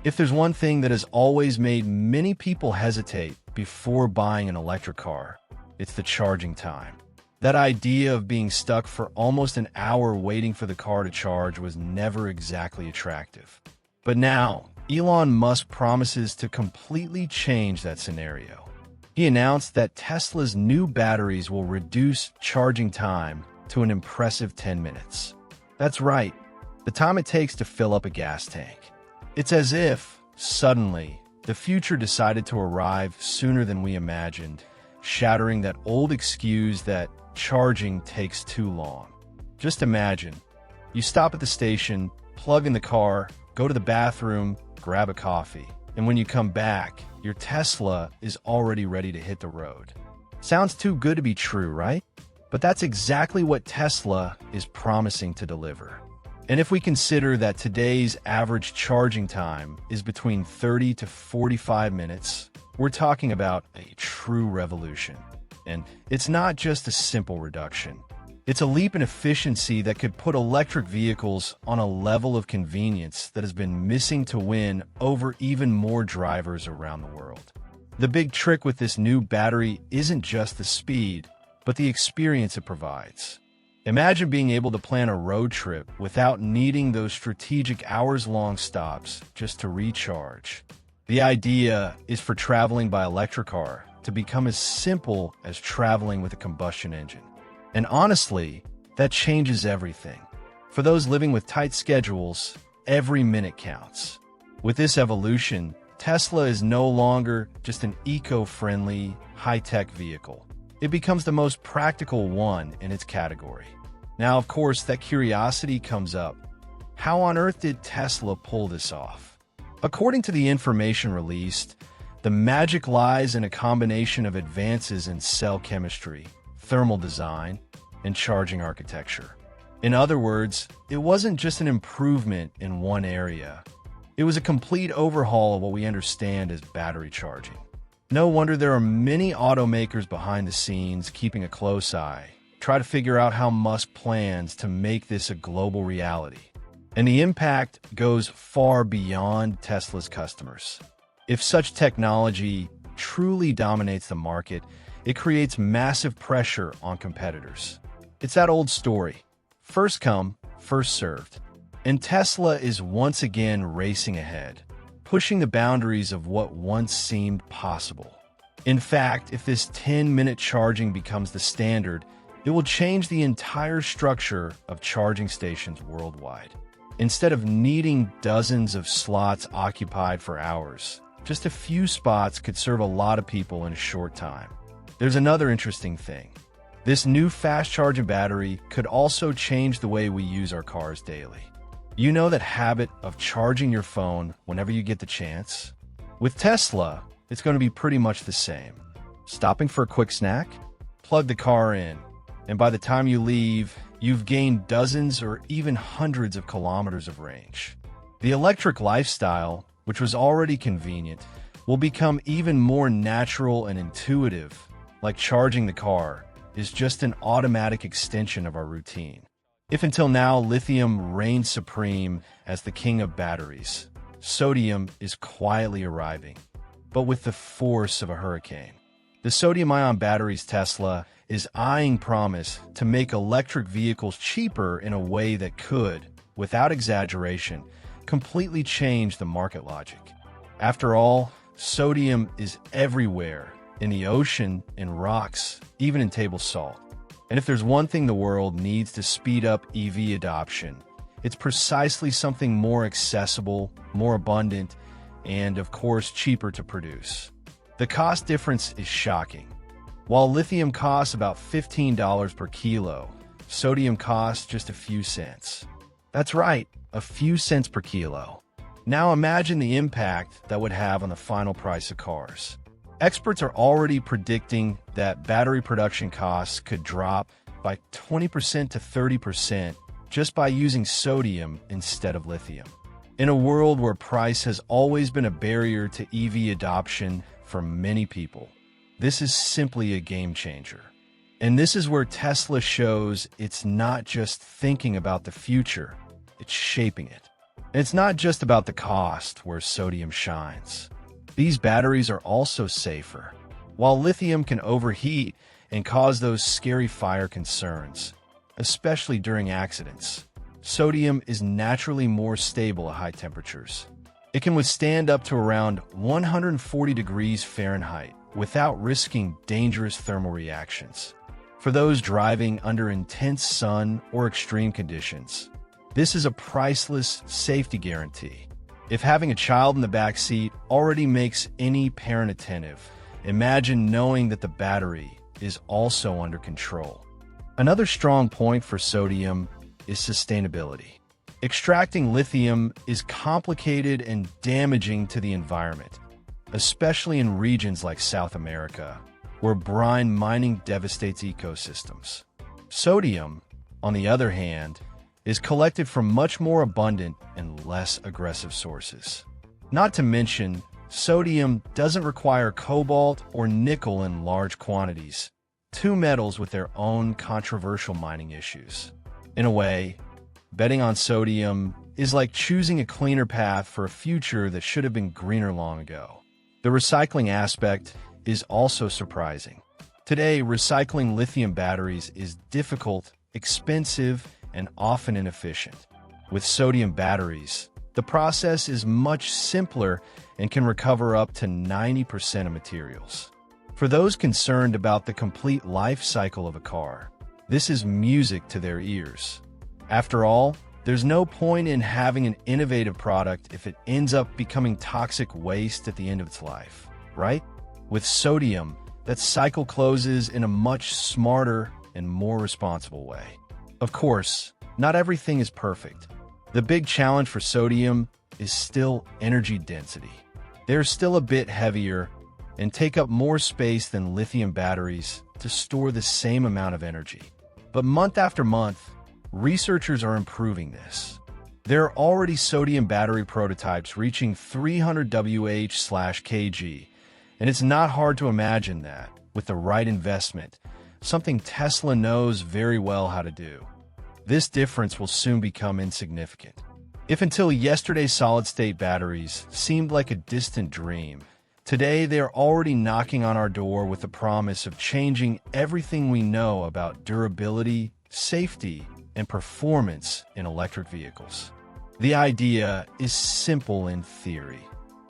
If there's one thing that has always made many people hesitate before buying an electric car, it's the charging time. That idea of being stuck for almost an hour waiting for the car to charge was never exactly attractive. But now, Elon Musk promises to completely change that scenario. He announced that Tesla's new batteries will reduce charging time to an impressive 10 minutes. That's right, the time it takes to fill up a gas tank. It's as if, suddenly, the future decided to arrive sooner than we imagined, shattering that old excuse that charging takes too long. Just imagine, you stop at the station, plug in the car, go to the bathroom, grab a coffee, and when you come back, your Tesla is already ready to hit the road. Sounds too good to be true, right? But that's exactly what Tesla is promising to deliver. And if we consider that today's average charging time is between 30 to 45 minutes, we're talking about a true revolution. And it's not just a simple reduction. It's a leap in efficiency that could put electric vehicles on a level of convenience that has been missing to win over even more drivers around the world. The big trick with this new battery isn't just the speed, but the experience it provides. Imagine being able to plan a road trip without needing those strategic hours-long stops just to recharge. The idea is for traveling by electric car to become as simple as traveling with a combustion engine. And honestly, that changes everything. For those living with tight schedules, every minute counts. With this evolution, Tesla is no longer just an eco-friendly, high-tech vehicle. It becomes the most practical one in its category. Now, of course, that curiosity comes up. How on earth did Tesla pull this off? According to the information released, the magic lies in a combination of advances in cell chemistry, thermal design, and charging architecture. In other words, it wasn't just an improvement in one area. It was a complete overhaul of what we understand as battery charging. No wonder there are many automakers behind the scenes keeping a close eye, try to figure out how Musk plans to make this a global reality. And the impact goes far beyond Tesla's customers. If such technology truly dominates the market, it creates massive pressure on competitors. It's that old story. First come, first served. And Tesla is once again racing ahead, pushing the boundaries of what once seemed possible. In fact, if this 10-minute charging becomes the standard, it will change the entire structure of charging stations worldwide. Instead of needing dozens of slots occupied for hours, just a few spots could serve a lot of people in a short time. There's another interesting thing. This new fast-charging battery could also change the way we use our cars daily. You know that habit of charging your phone whenever you get the chance? With Tesla, it's going to be pretty much the same. Stopping for a quick snack? Plug the car in, and by the time you leave, you've gained dozens or even hundreds of kilometers of range. The electric lifestyle, which was already convenient, will become even more natural and intuitive, like charging the car is just an automatic extension of our routine. If until now lithium reigned supreme as the king of batteries, sodium is quietly arriving, but with the force of a hurricane. The sodium-ion batteries Tesla is eyeing promise to make electric vehicles cheaper in a way that could, without exaggeration, completely change the market logic. After all, sodium is everywhere, in the ocean, in rocks, even in table salt. And if there's one thing the world needs to speed up EV adoption, it's precisely something more accessible, more abundant, and of course cheaper to produce. The cost difference is shocking. While lithium costs about $15 per kilo, sodium costs just a few cents. That's right, a few cents per kilo. Now imagine the impact that would have on the final price of cars. Experts are already predicting that battery production costs could drop by 20% to 30% just by using sodium instead of lithium. In a world where price has always been a barrier to EV adoption for many people, this is simply a game changer. And this is where Tesla shows it's not just thinking about the future, it's shaping it. And it's not just about the cost where sodium shines. These batteries are also safer. While lithium can overheat and cause those scary fire concerns, especially during accidents, sodium is naturally more stable at high temperatures. It can withstand up to around 140 degrees Fahrenheit without risking dangerous thermal reactions. For those driving under intense sun or extreme conditions, this is a priceless safety guarantee. If having a child in the back seat already makes any parent attentive, imagine knowing that the battery is also under control. Another strong point for sodium is sustainability. Extracting lithium is complicated and damaging to the environment, especially in regions like South America, where brine mining devastates ecosystems. Sodium, on the other hand, is collected from much more abundant and less aggressive sources. Not to mention, sodium doesn't require cobalt or nickel in large quantities, two metals with their own controversial mining issues. In a way, betting on sodium is like choosing a cleaner path for a future that should have been greener long ago. The recycling aspect is also surprising. Today, recycling lithium batteries is difficult, expensive, and often inefficient. With sodium batteries, the process is much simpler and can recover up to 90% of materials. For those concerned about the complete life cycle of a car, this is music to their ears. After all, there's no point in having an innovative product if it ends up becoming toxic waste at the end of its life, right? With sodium, that cycle closes in a much smarter and more responsible way. Of course, not everything is perfect. The big challenge for sodium is still energy density. They're still a bit heavier and take up more space than lithium batteries to store the same amount of energy. But month after month, researchers are improving this. There are already sodium battery prototypes reaching 300 Wh/kg, and it's not hard to imagine that, with the right investment, something Tesla knows very well how to do, this difference will soon become insignificant. If until yesterday solid-state batteries seemed like a distant dream, today they are already knocking on our door with the promise of changing everything we know about durability, safety, and performance in electric vehicles. The idea is simple in theory.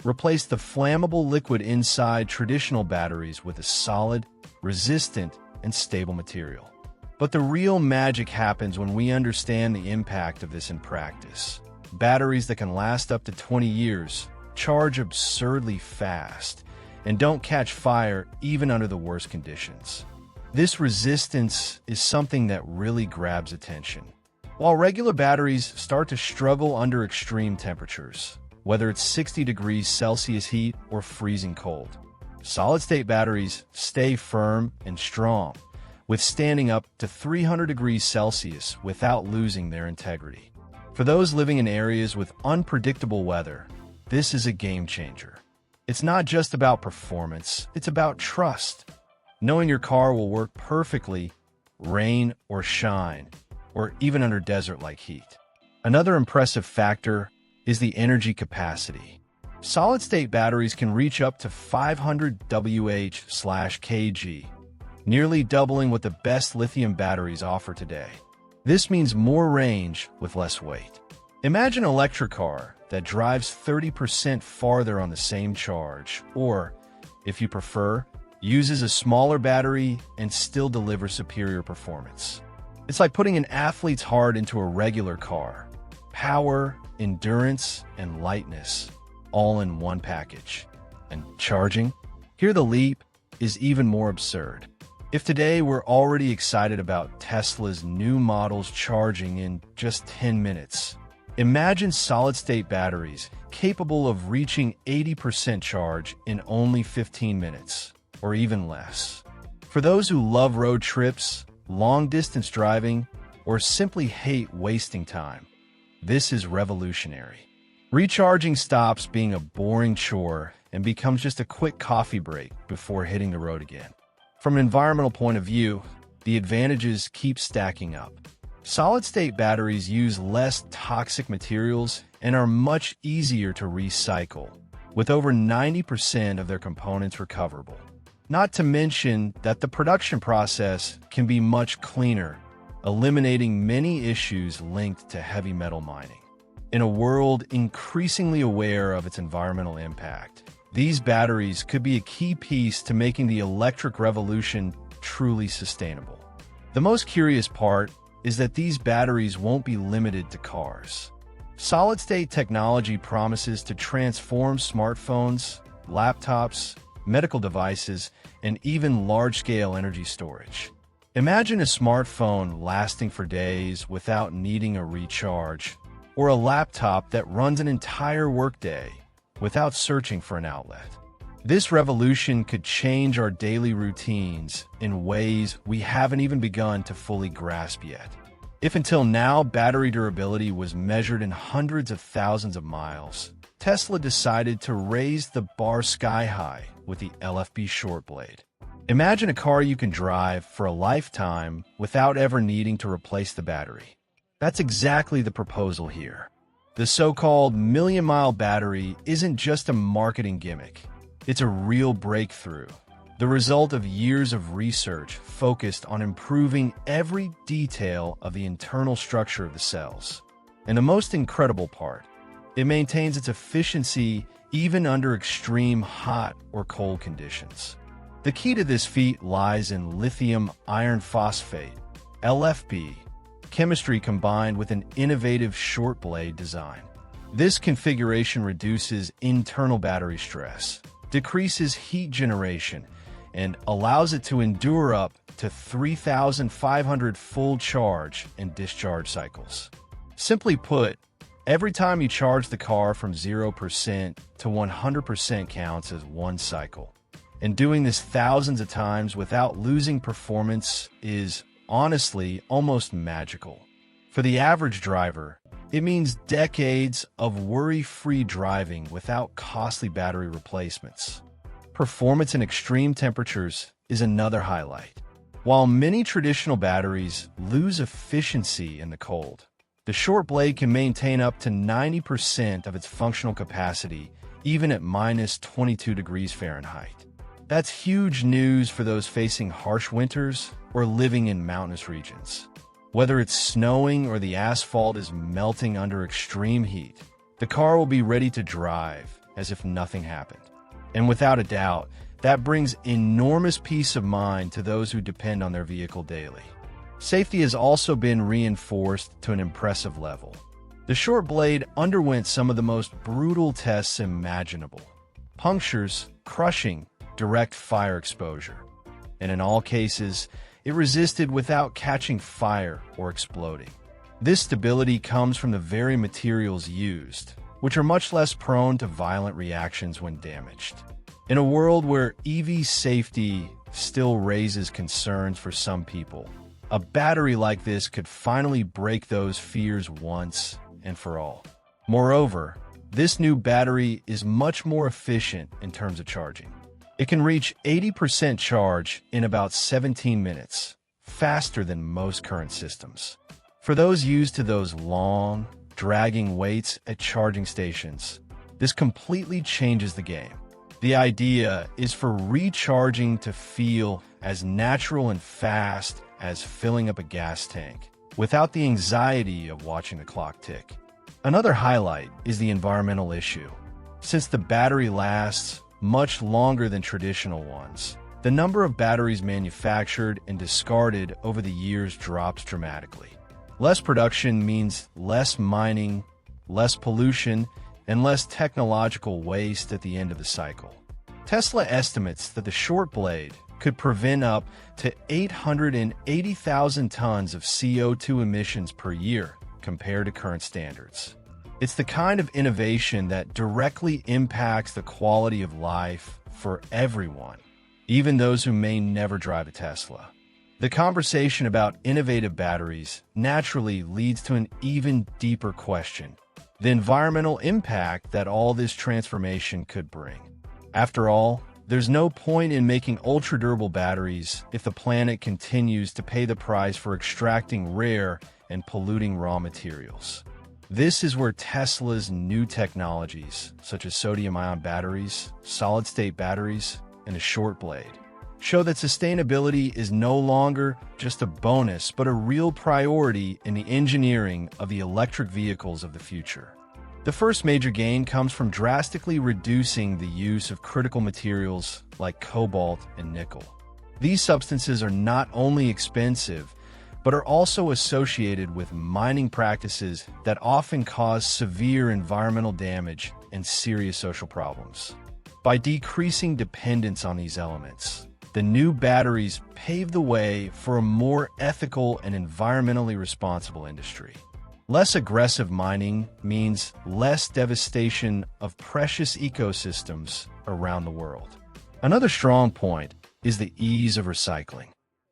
Replace the flammable liquid inside traditional batteries with a solid, resistant, and stable material. But the real magic happens when we understand the impact of this in practice. Batteries that can last up to 20 years, charge absurdly fast, and don't catch fire even under the worst conditions. This resistance is something that really grabs attention. While regular batteries start to struggle under extreme temperatures, whether it's 60 degrees Celsius heat or freezing cold, solid-state batteries stay firm and strong, withstanding up to 300 degrees Celsius without losing their integrity. For those living in areas with unpredictable weather, this is a game changer. It's not just about performance, it's about trust. Knowing your car will work perfectly, rain or shine, or even under desert-like heat. Another impressive factor is the energy capacity. Solid-state batteries can reach up to 500 Wh/kg, nearly doubling what the best lithium batteries offer today. This means more range with less weight. Imagine an electric car that drives 30% farther on the same charge, or, if you prefer, uses a smaller battery and still delivers superior performance. It's like putting an athlete's heart into a regular car. Power, endurance, and lightness, all in one package. And charging? Here the leap is even more absurd. If today we're already excited about Tesla's new models charging in just 10 minutes, imagine solid-state batteries capable of reaching 80% charge in only 15 minutes, or even less. For those who love road trips, long-distance driving, or simply hate wasting time, this is revolutionary. Recharging stops being a boring chore and becomes just a quick coffee break before hitting the road again. From an environmental point of view, the advantages keep stacking up. Solid-state batteries use less toxic materials and are much easier to recycle, with over 90% of their components recoverable. Not to mention that the production process can be much cleaner, eliminating many issues linked to heavy metal mining. In a world increasingly aware of its environmental impact, these batteries could be a key piece to making the electric revolution truly sustainable. The most curious part is that these batteries won't be limited to cars. Solid-state technology promises to transform smartphones, laptops, medical devices, and even large-scale energy storage. Imagine a smartphone lasting for days without needing a recharge, or a laptop that runs an entire workday without searching for an outlet. This revolution could change our daily routines in ways we haven't even begun to fully grasp yet. If until now battery durability was measured in hundreds of thousands of miles, Tesla decided to raise the bar sky high with the LFP Short Blade. Imagine a car you can drive for a lifetime without ever needing to replace the battery. That's exactly the proposal here. The so-called million-mile battery isn't just a marketing gimmick. It's a real breakthrough, the result of years of research focused on improving every detail of the internal structure of the cells. And the most incredible part, it maintains its efficiency even under extreme hot or cold conditions. The key to this feat lies in lithium iron phosphate, LFP, chemistry combined with an innovative short blade design. This configuration reduces internal battery stress, decreases heat generation, and allows it to endure up to 3,500 full charge and discharge cycles. Simply put, every time you charge the car from 0% to 100% counts as one cycle. And doing this thousands of times without losing performance is, honestly, almost magical. For the average driver, it means decades of worry-free driving without costly battery replacements. Performance in extreme temperatures is another highlight. While many traditional batteries lose efficiency in the cold, the short blade can maintain up to 90% of its functional capacity even at minus 22 degrees Fahrenheit. That's huge news for those facing harsh winters or living in mountainous regions. Whether it's snowing or the asphalt is melting under extreme heat, the car will be ready to drive as if nothing happened. And without a doubt, that brings enormous peace of mind to those who depend on their vehicle daily. Safety has also been reinforced to an impressive level. The short blade underwent some of the most brutal tests imaginable: punctures, crushing, direct fire exposure. And in all cases, it resisted without catching fire or exploding. This stability comes from the very materials used, which are much less prone to violent reactions when damaged. In a world where EV safety still raises concerns for some people, a battery like this could finally break those fears once and for all. Moreover, this new battery is much more efficient in terms of charging. It can reach 80% charge in about 17 minutes, faster than most current systems. For those used to those long, dragging waits at charging stations, this completely changes the game. The idea is for recharging to feel as natural and fast as filling up a gas tank, without the anxiety of watching the clock tick. Another highlight is the environmental issue. Since the battery lasts much longer than traditional ones, the number of batteries manufactured and discarded over the years drops dramatically. Less production means less mining, less pollution, and less technological waste at the end of the cycle. Tesla estimates that the short blade could prevent up to 880,000 tons of CO2 emissions per year compared to current standards. It's the kind of innovation that directly impacts the quality of life for everyone, even those who may never drive a Tesla. The conversation about innovative batteries naturally leads to an even deeper question: the environmental impact that all this transformation could bring. After all, there's no point in making ultra-durable batteries if the planet continues to pay the price for extracting rare and polluting raw materials. This is where Tesla's new technologies, such as sodium-ion batteries, solid-state batteries, and a short blade, show that sustainability is no longer just a bonus, but a real priority in the engineering of the electric vehicles of the future. The first major gain comes from drastically reducing the use of critical materials like cobalt and nickel. These substances are not only expensive, but are also associated with mining practices that often cause severe environmental damage and serious social problems. By decreasing dependence on these elements, the new batteries pave the way for a more ethical and environmentally responsible industry. Less aggressive mining means less devastation of precious ecosystems around the world. Another strong point is the ease of recycling.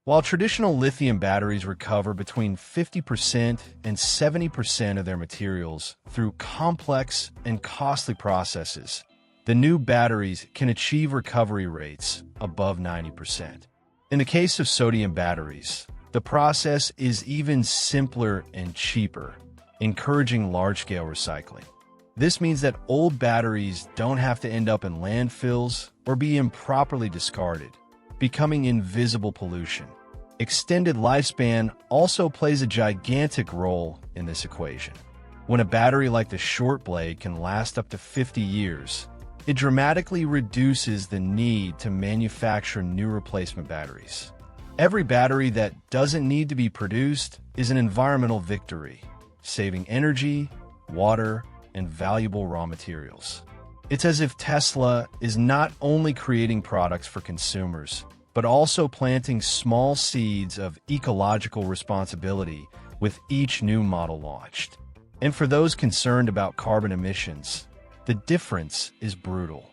While traditional lithium batteries recover between 50% and 70% of their materials through complex and costly processes, the new batteries can achieve recovery rates above 90%. In the case of sodium batteries, the process is even simpler and cheaper, encouraging large-scale recycling. This means that old batteries don't have to end up in landfills or be improperly discarded, becoming invisible pollution. Extended lifespan also plays a gigantic role in this equation. When a battery like the Short Blade can last up to 50 years, it dramatically reduces the need to manufacture new replacement batteries. Every battery that doesn't need to be produced is an environmental victory, saving energy, water, and valuable raw materials. It's as if Tesla is not only creating products for consumers, but also planting small seeds of ecological responsibility with each new model launched. And for those concerned about carbon emissions, the difference is brutal.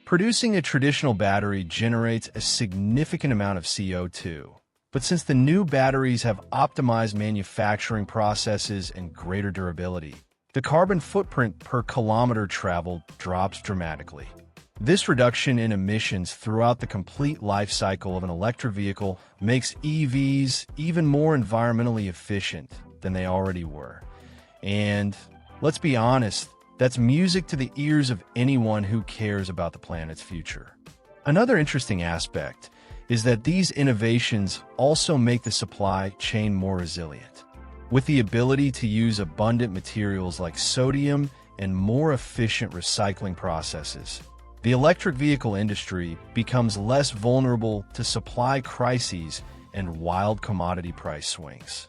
Producing a traditional battery generates a significant amount of CO2. But since the new batteries have optimized manufacturing processes and greater durability, the carbon footprint per kilometer traveled drops dramatically. This reduction in emissions throughout the complete life cycle of an electric vehicle makes EVs even more environmentally efficient than they already were. And let's be honest, that's music to the ears of anyone who cares about the planet's future. Another interesting aspect is that these innovations also make the supply chain more resilient. With the ability to use abundant materials like sodium and more efficient recycling processes, the electric vehicle industry becomes less vulnerable to supply crises and wild commodity price swings.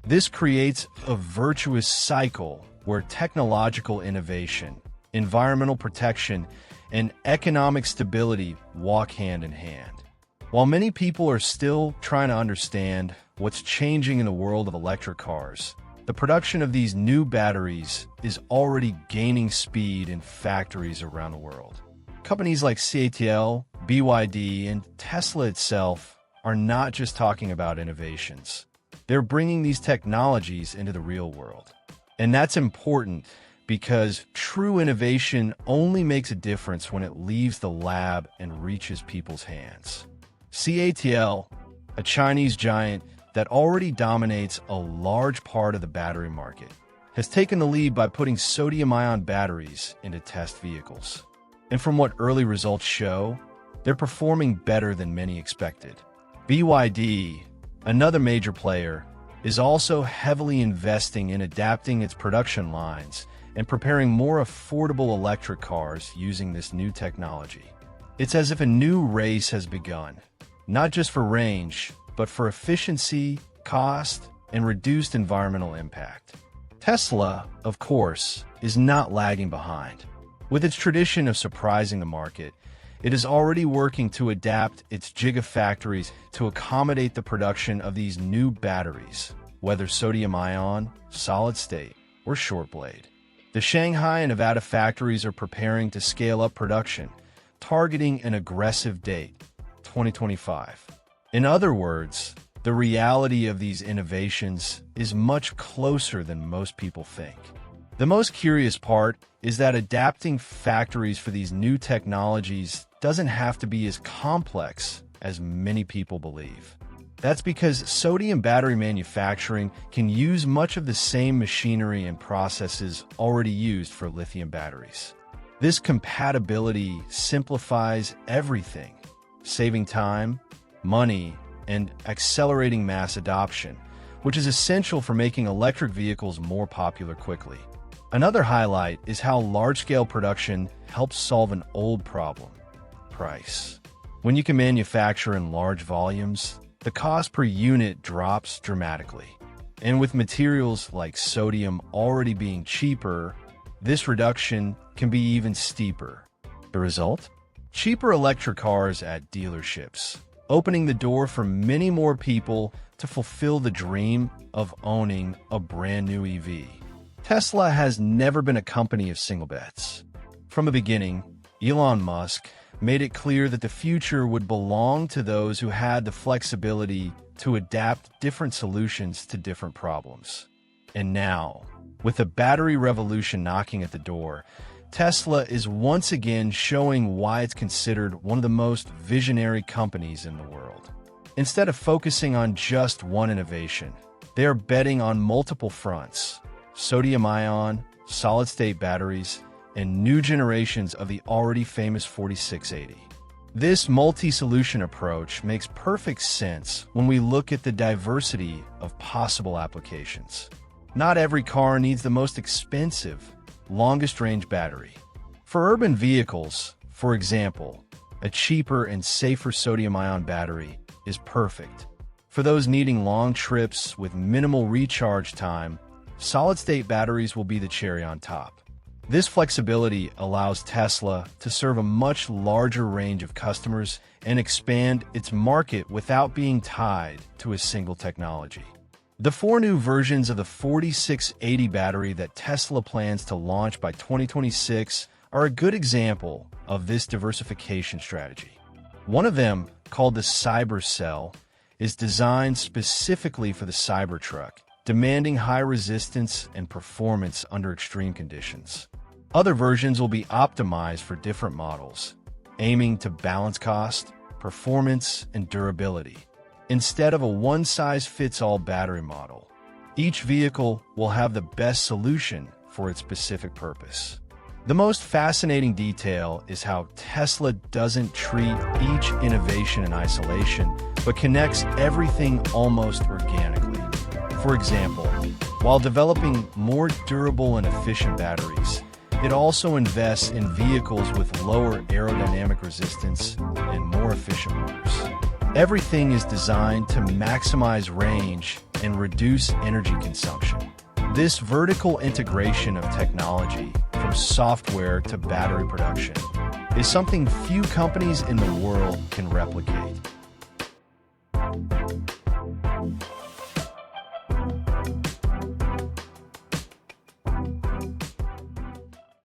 This creates a virtuous cycle where technological innovation, environmental protection, and economic stability walk hand in hand. While many people are still trying to understand what's changing in the world of electric cars, the production of these new batteries is already gaining speed in factories around the world. Companies like CATL, BYD, and Tesla itself are not just talking about innovations. They're bringing these technologies into the real world. And that's important because true innovation only makes a difference when it leaves the lab and reaches people's hands. CATL, a Chinese giant that already dominates a large part of the battery market, has taken the lead by putting sodium-ion batteries into test vehicles. And from what early results show, they're performing better than many expected. BYD, another major player, is also heavily investing in adapting its production lines and preparing more affordable electric cars using this new technology. It's as if a new race has begun, not just for range, but for efficiency, cost, and reduced environmental impact. Tesla, of course, is not lagging behind. With its tradition of surprising the market, it is already working to adapt its gigafactories to accommodate the production of these new batteries, whether sodium-ion, solid-state, or short blade. The Shanghai and Nevada factories are preparing to scale up production, targeting an aggressive date, 2025. In other words, the reality of these innovations is much closer than most people think. The most curious part is that adapting factories for these new technologies doesn't have to be as complex as many people believe. That's because sodium battery manufacturing can use much of the same machinery and processes already used for lithium batteries. This compatibility simplifies everything, saving time, money, and accelerating mass adoption, which is essential for making electric vehicles more popular quickly. Another highlight is how large-scale production helps solve an old problem: price. When you can manufacture in large volumes, the cost per unit drops dramatically. And with materials like sodium already being cheaper, this reduction can be even steeper. The result? Cheaper electric cars at dealerships, opening the door for many more people to fulfill the dream of owning a brand new EV. Tesla has never been a company of single bets. From the beginning, Elon Musk made it clear that the future would belong to those who had the flexibility to adapt different solutions to different problems. And now, with the battery revolution knocking at the door, Tesla is once again showing why it's considered one of the most visionary companies in the world. Instead of focusing on just one innovation, they are betting on multiple fronts: sodium-ion, solid-state batteries, and new generations of the already famous 4680. This multi-solution approach makes perfect sense when we look at the diversity of possible applications. Not every car needs the most expensive, longest-range battery. For urban vehicles, for example, a cheaper and safer sodium-ion battery is perfect. For those needing long trips with minimal recharge time, solid-state batteries will be the cherry on top. This flexibility allows Tesla to serve a much larger range of customers and expand its market without being tied to a single technology. The 4 new versions of the 4680 battery that Tesla plans to launch by 2026 are a good example of this diversification strategy. One of them, called the Cybercell, is designed specifically for the Cybertruck, demanding high resistance and performance under extreme conditions. Other versions will be optimized for different models, aiming to balance cost, performance, and durability. Instead of a one-size-fits-all battery model, each vehicle will have the best solution for its specific purpose. The most fascinating detail is how Tesla doesn't treat each innovation in isolation, but connects everything almost organically. For example, while developing more durable and efficient batteries, it also invests in vehicles with lower aerodynamic resistance and more efficient motors. Everything is designed to maximize range and reduce energy consumption. This vertical integration of technology, from software to battery production, is something few companies in the world can replicate.